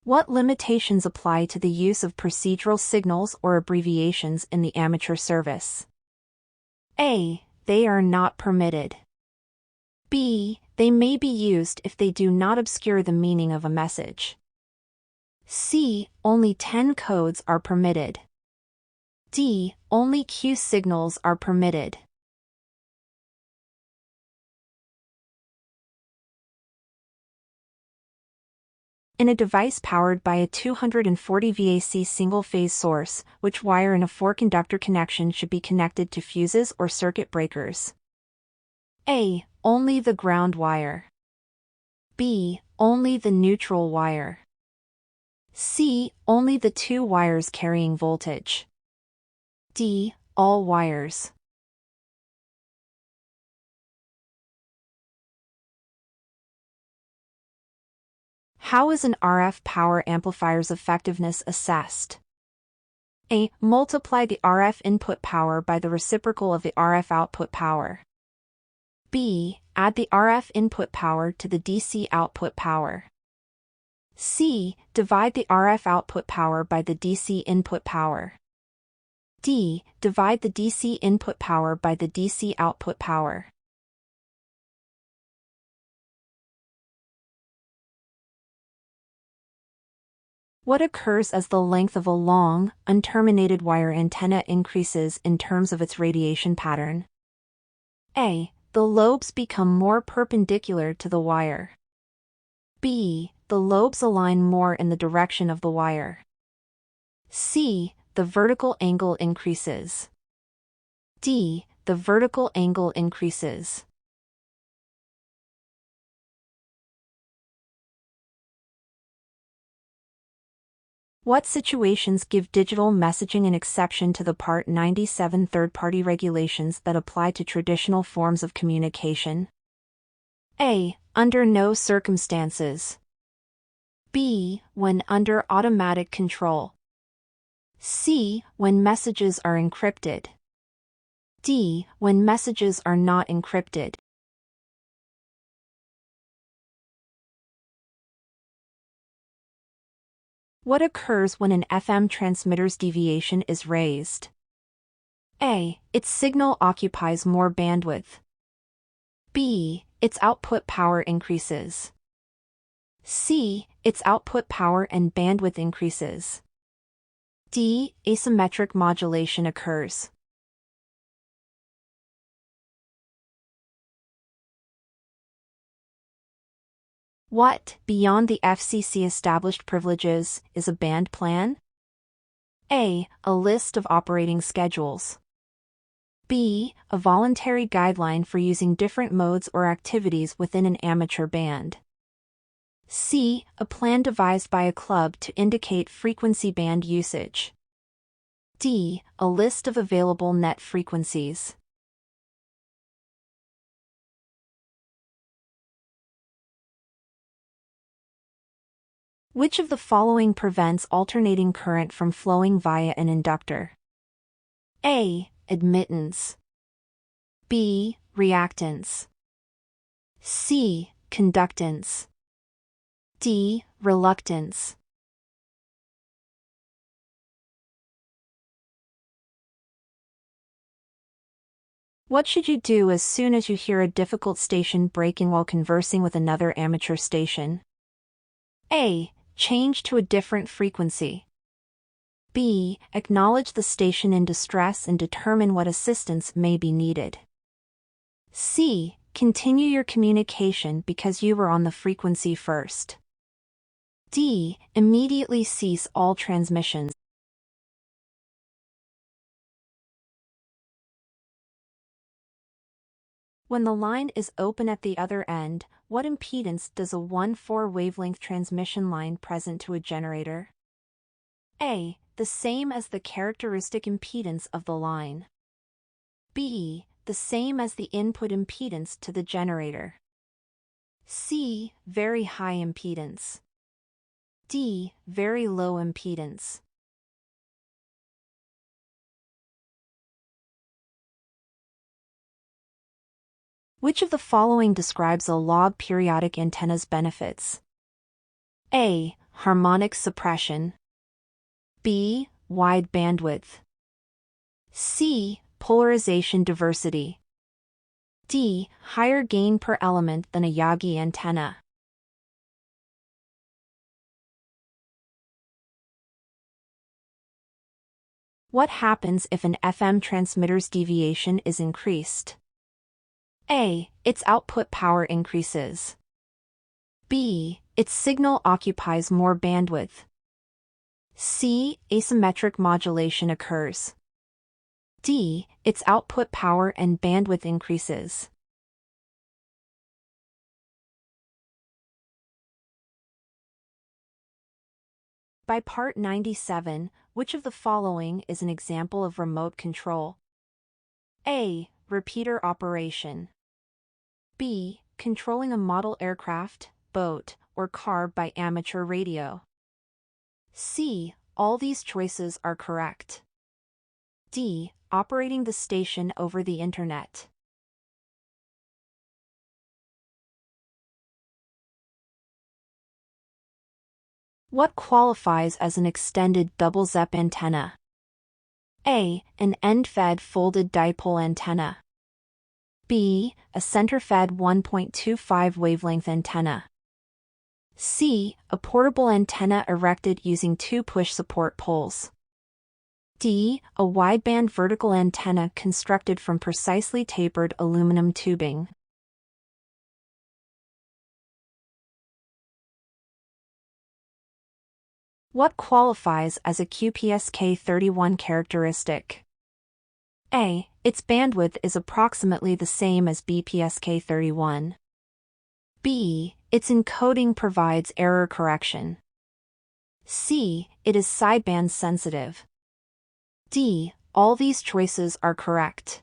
What limitations apply to the use of procedural signals or abbreviations in the amateur service? A. They are not permitted. B. They may be used if they do not obscure the meaning of a message. C. Only 10 codes are permitted. D. Only Q signals are permitted. In a device powered by a 240 VAC single-phase source, which wire in a 4-conductor connection should be connected to fuses or circuit breakers? A. Only the ground wire. B. Only the neutral wire. C. Only the 2 wires carrying voltage. D. All wires. How is an RF power amplifier's effectiveness assessed? A. Multiply the RF input power by the reciprocal of the RF output power. B. Add the RF input power to the DC output power. C. Divide the RF output power by the DC input power. D. Divide the DC input power by the DC output power. What occurs as the length of a long, unterminated wire antenna increases in terms of its radiation pattern? A. The lobes become more perpendicular to the wire. B. The lobes align more in the direction of the wire. C. The vertical angle increases. D. The vertical angle increases. What situations give digital messaging an exception to the Part 97 third-party regulations that apply to traditional forms of communication? A. Under no circumstances. B. When under automatic control. C. When messages are encrypted. D. When messages are not encrypted. What occurs when an FM transmitter's deviation is raised? A. Its signal occupies more bandwidth. B. Its output power increases. C. Its output power and bandwidth increases. D. Asymmetric modulation occurs. What, beyond the FCC established privileges, is a band plan? A. A list of operating schedules. B. A voluntary guideline for using different modes or activities within an amateur band. C. A plan devised by a club to indicate frequency band usage. D. A list of available net frequencies. Which of the following prevents alternating current from flowing via an inductor? A. Admittance. B. Reactance. C. Conductance. D. Reluctance. What should you do as soon as you hear a difficult station break-in while conversing with another amateur station? A. Change to a different frequency. B. Acknowledge the station in distress and determine what assistance may be needed. C. Continue your communication because you were on the frequency first. D. Immediately cease all transmissions. When the line is open at the other end, what impedance does a 1/4 wavelength transmission line present to a generator? A. The same as the characteristic impedance of the line. B. The same as the input impedance to the generator. C. Very high impedance. D. Very low impedance. Which of the following describes a log periodic antenna's benefits? A. Harmonic suppression. B. Wide bandwidth. C. Polarization diversity. D. Higher gain per element than a Yagi antenna. What happens if an FM transmitter's deviation is increased? A. Its output power increases. B. Its signal occupies more bandwidth. C. Asymmetric modulation occurs. D. Its output power and bandwidth increases. By part 97, which of the following is an example of remote control? A. Repeater operation. B. Controlling a model aircraft, boat, or car by amateur radio. C. All these choices are correct. D. Operating the station over the Internet. What qualifies as an extended double-ZEP antenna? A. An end-fed folded dipole antenna. B. A center-fed 1.25 wavelength antenna. C. A portable antenna erected using two push support poles. D. A wideband vertical antenna constructed from precisely tapered aluminum tubing. What qualifies as a QPSK31 characteristic? A. Its bandwidth is approximately the same as BPSK31. B. Its encoding provides error correction. C. It is sideband sensitive. D. All these choices are correct.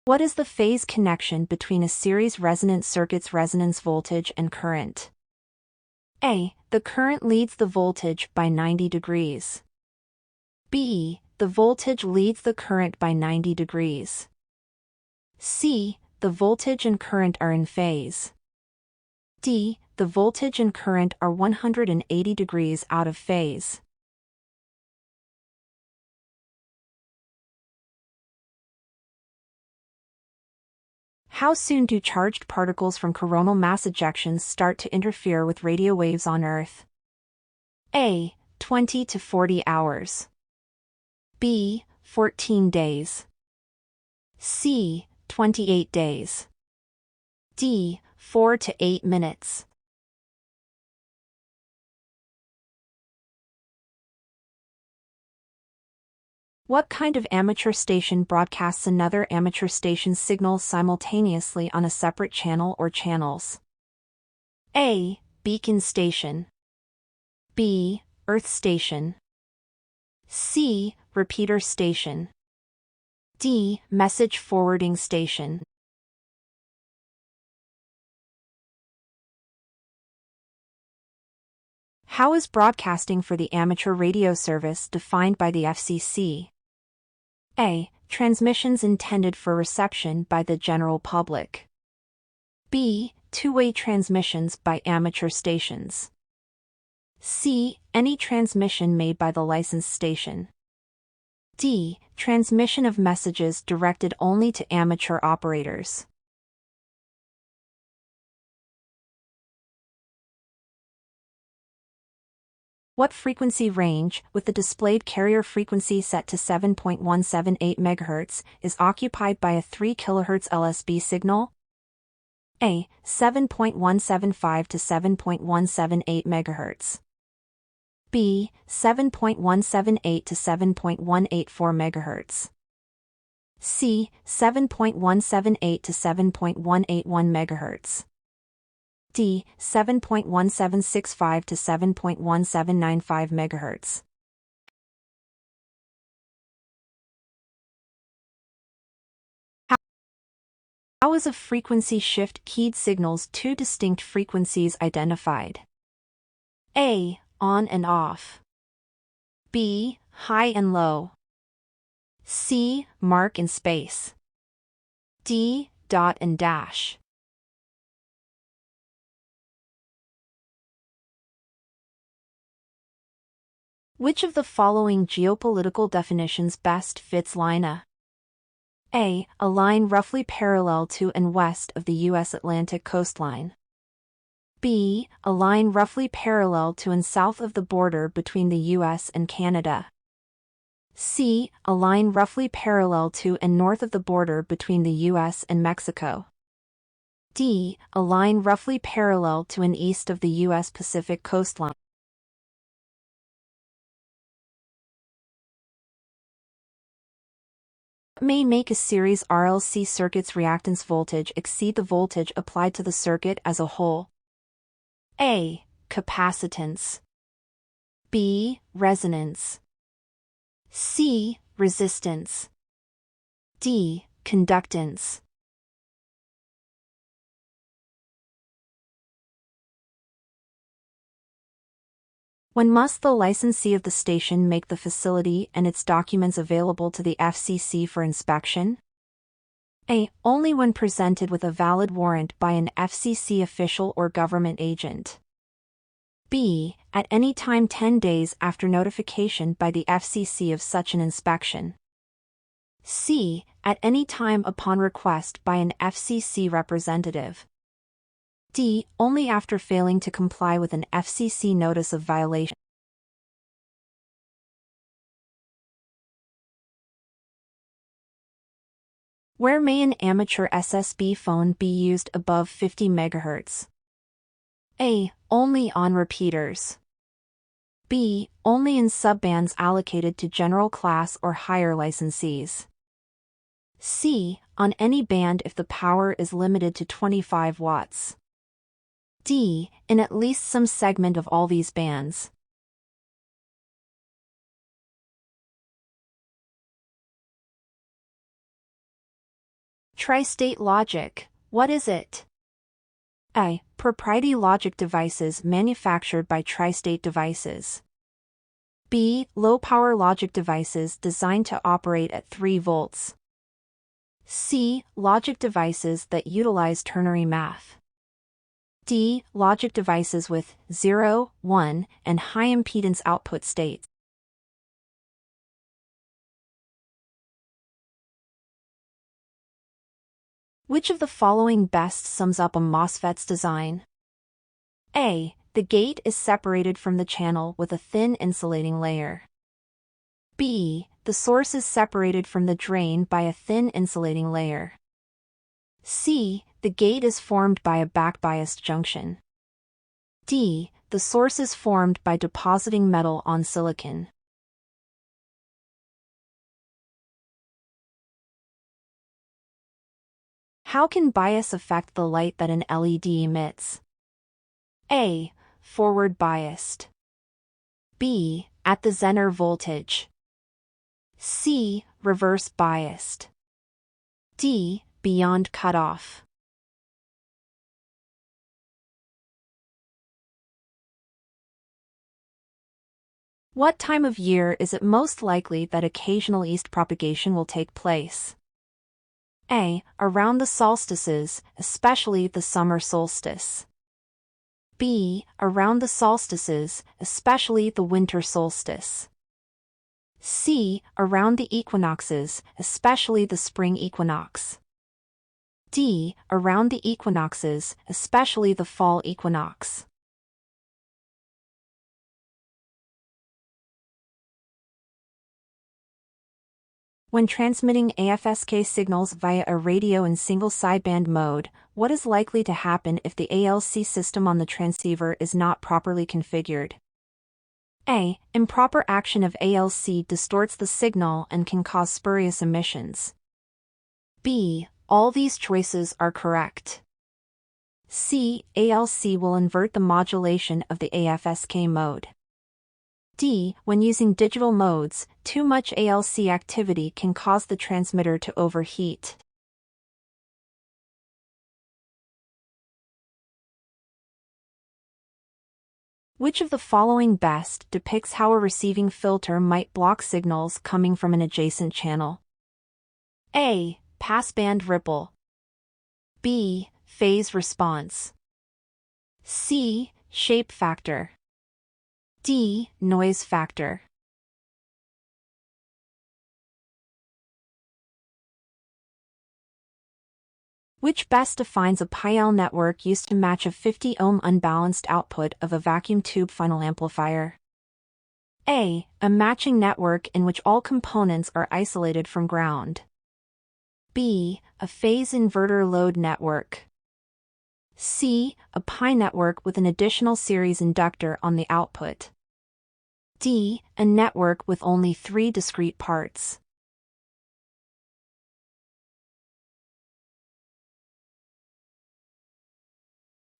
What is the phase connection between a series resonant circuit's resonance voltage and current? A. The current leads the voltage by 90 degrees. B. The voltage leads the current by 90 degrees. C. The voltage and current are in phase. D. The voltage and current are 180 degrees out of phase. How soon do charged particles from coronal mass ejections start to interfere with radio waves on Earth? A. 20 to 40 hours. B. 14 days. C. 28 days. D. 4 to 8 minutes. What kind of amateur station broadcasts another amateur station's signals simultaneously on a separate channel or channels? A. Beacon station. B. Earth station. C. Repeater station. D. Message forwarding station. How is broadcasting for the amateur radio service defined by the FCC? A. Transmissions intended for reception by the general public. B. Two-way transmissions by amateur stations. C. Any transmission made by the licensed station. D. Transmission of messages directed only to amateur operators. What frequency range, with the displayed carrier frequency set to 7.178 MHz, is occupied by a 3 kHz LSB signal? A. 7.175 to 7.178 MHz. B. 7.178 to 7.184 MHz. C. 7.178 to 7.181 MHz. D. 7.1765 to 7.1795 MHz. How is a frequency shift keyed signal's two distinct frequencies identified? A. On and off. B. High and low. C. Mark in space. D. dot and dash. Which of the following geopolitical definitions best fits LINA? A. A line roughly parallel to and west of the U.S. Atlantic coastline. B. A line roughly parallel to and south of the border between the U.S. and Canada. C. A line roughly parallel to and north of the border between the U.S. and Mexico. D. A line roughly parallel to and east of the U.S. Pacific coastline. May make a series RLC circuit's reactance voltage exceed the voltage applied to the circuit as a whole. A. Capacitance. B. Resonance. C. Resistance. D. Conductance. When must the licensee of the station make the facility and its documents available to the FCC for inspection? A. Only when presented with a valid warrant by an FCC official or government agent. B. At any time 10 days after notification by the FCC of such an inspection. C. At any time upon request by an FCC representative. D. Only after failing to comply with an FCC notice of violation. Where may an amateur SSB phone be used above 50 MHz? A. Only on repeaters. B. Only in subbands allocated to general class or higher licensees. C. On any band if the power is limited to 25 watts. D. In at least some segment of all these bands. Tri-state logic, what is it? A. Proprietary logic devices manufactured by Tri-State Devices. B. Low-power logic devices designed to operate at 3 volts. C. Logic devices that utilize ternary math. D. Logic devices with 0, 1, and high impedance output states. Which of the following best sums up a MOSFET's design? A. The gate is separated from the channel with a thin insulating layer. B. The source is separated from the drain by a thin insulating layer. C. The gate is formed by a backbiased junction. D. The source is formed by depositing metal on silicon. How can bias affect the light that an LED emits? A. Forward biased. B. At the Zener voltage. C. Reverse biased. D. Beyond cutoff. What time of year is it most likely that occasional east propagation will take place? A. Around the solstices, especially the summer solstice. B. Around the solstices, especially the winter solstice. C. Around the equinoxes, especially the spring equinox. D. Around the equinoxes, especially the fall equinox. When transmitting AFSK signals via a radio in single sideband mode, what is likely to happen if the ALC system on the transceiver is not properly configured? A. Improper action of ALC distorts the signal and can cause spurious emissions. B. All these choices are correct. C. ALC will invert the modulation of the AFSK mode. D. When using digital modes, too much ALC activity can cause the transmitter to overheat. Which of the following best depicts how a receiving filter might block signals coming from an adjacent channel? A. Passband ripple. B. Phase response. C. Shape factor. D. Noise factor. Which best defines a pi-L network used to match a 50-ohm unbalanced output of a vacuum tube funnel amplifier? A. A matching network in which all components are isolated from ground. B. A phase inverter load network. C. A pi network with an additional series inductor on the output. D. A network with only 3 discrete parts.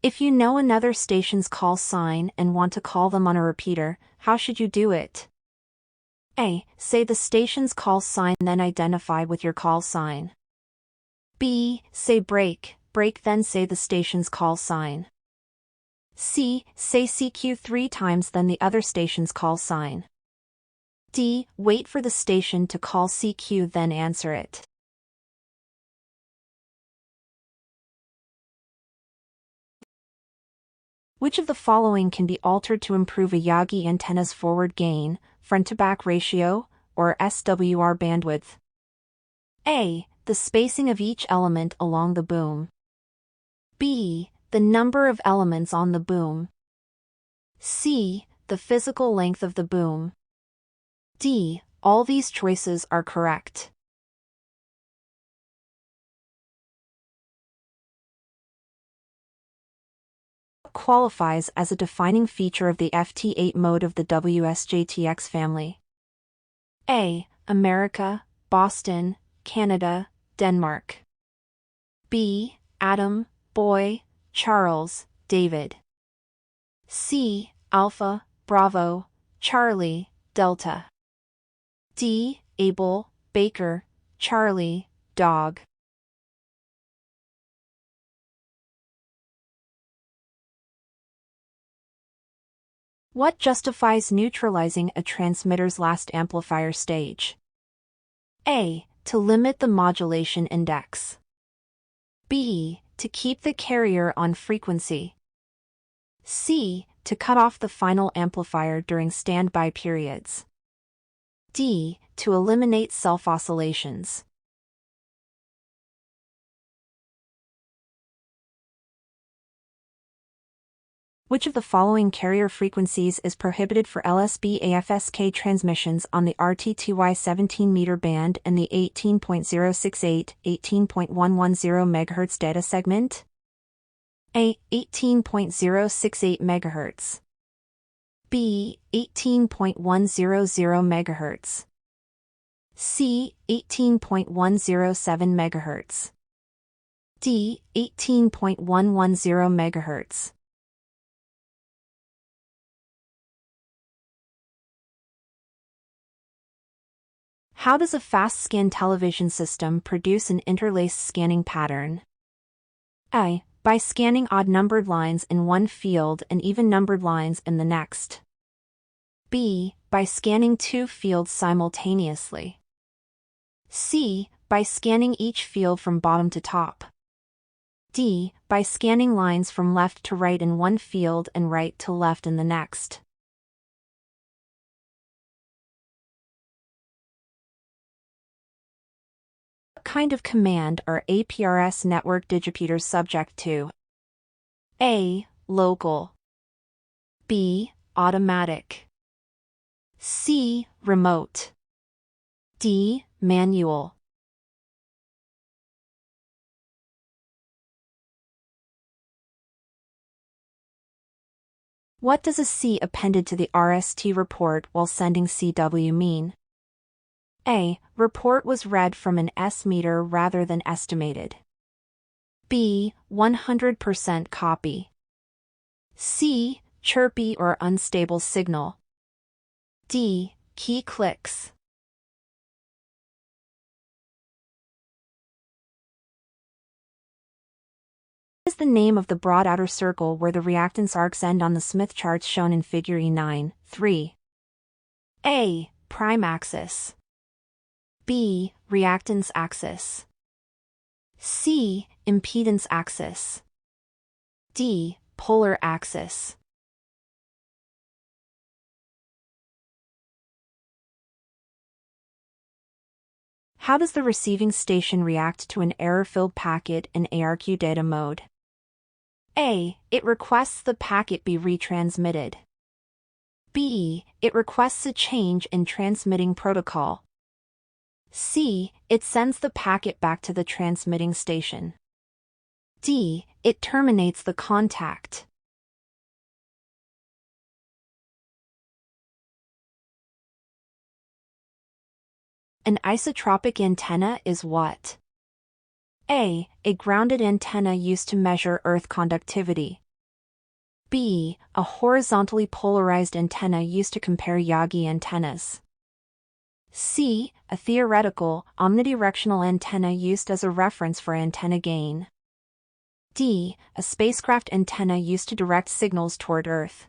If you know another station's call sign and want to call them on a repeater, how should you do it? A. Say the station's call sign, then identify with your call sign. B. Say break, then say the station's call sign. C. Say CQ 3 times, then the other station's call sign. D. Wait for the station to call CQ, then answer it. Which of the following can be altered to improve a Yagi antenna's forward gain, front-to-back ratio, or SWR bandwidth? A. The spacing of each element along the boom. B. The number of elements on the boom. C. The physical length of the boom. D. All these choices are correct. Qualifies as a defining feature of the FT8 mode of the WSJTX family? A. America, Boston, Canada, Denmark. B. Adam, Boy, Charles, David. C. Alpha, Bravo, Charlie, Delta. D. Abel, Baker, Charlie, Dog. What justifies neutralizing a transmitter's last amplifier stage? A. To limit the modulation index. B. To keep the carrier on frequency. C. To cut off the final amplifier during standby periods. D. To eliminate self-oscillations. Which of the following carrier frequencies is prohibited for LSB-AFSK transmissions on the RTTY 17-meter band and the 18.068, 18.110 MHz data segment? A. 18.068 MHz. B. 18.100 MHz. C. 18.107 MHz. D. 18.110 MHz. How does a fast-scan television system produce an interlaced scanning pattern? A. By scanning odd-numbered lines in one field and even-numbered lines in the next. B. By scanning 2 fields simultaneously. C. By scanning each field from bottom to top. D. By scanning lines from left to right in one field and right to left in the next. What kind of command are APRS network digipeters subject to? A. Local. B. Automatic. C. Remote. D. Manual. What does a C appended to the RST report while sending CW mean? A. Report was read from an S meter rather than estimated. B. 100% copy. C. Chirpy or unstable signal. D. Key clicks. What is the name of the broad outer circle where the reactance arcs end on the Smith charts shown in Figure E9, 3? A. Prime axis. B. Reactance axis. C. impedance axis. D. Polar axis. How does the receiving station react to an error-filled packet in ARQ data mode? A. It requests the packet be retransmitted. B. It requests a change in transmitting protocol. C. It sends the packet back to the transmitting station. D. It terminates the contact. An isotropic antenna is what? A. A grounded antenna used to measure Earth conductivity. B. A horizontally polarized antenna used to compare Yagi antennas. C. A theoretical, omnidirectional antenna used as a reference for antenna gain. D. A spacecraft antenna used to direct signals toward Earth.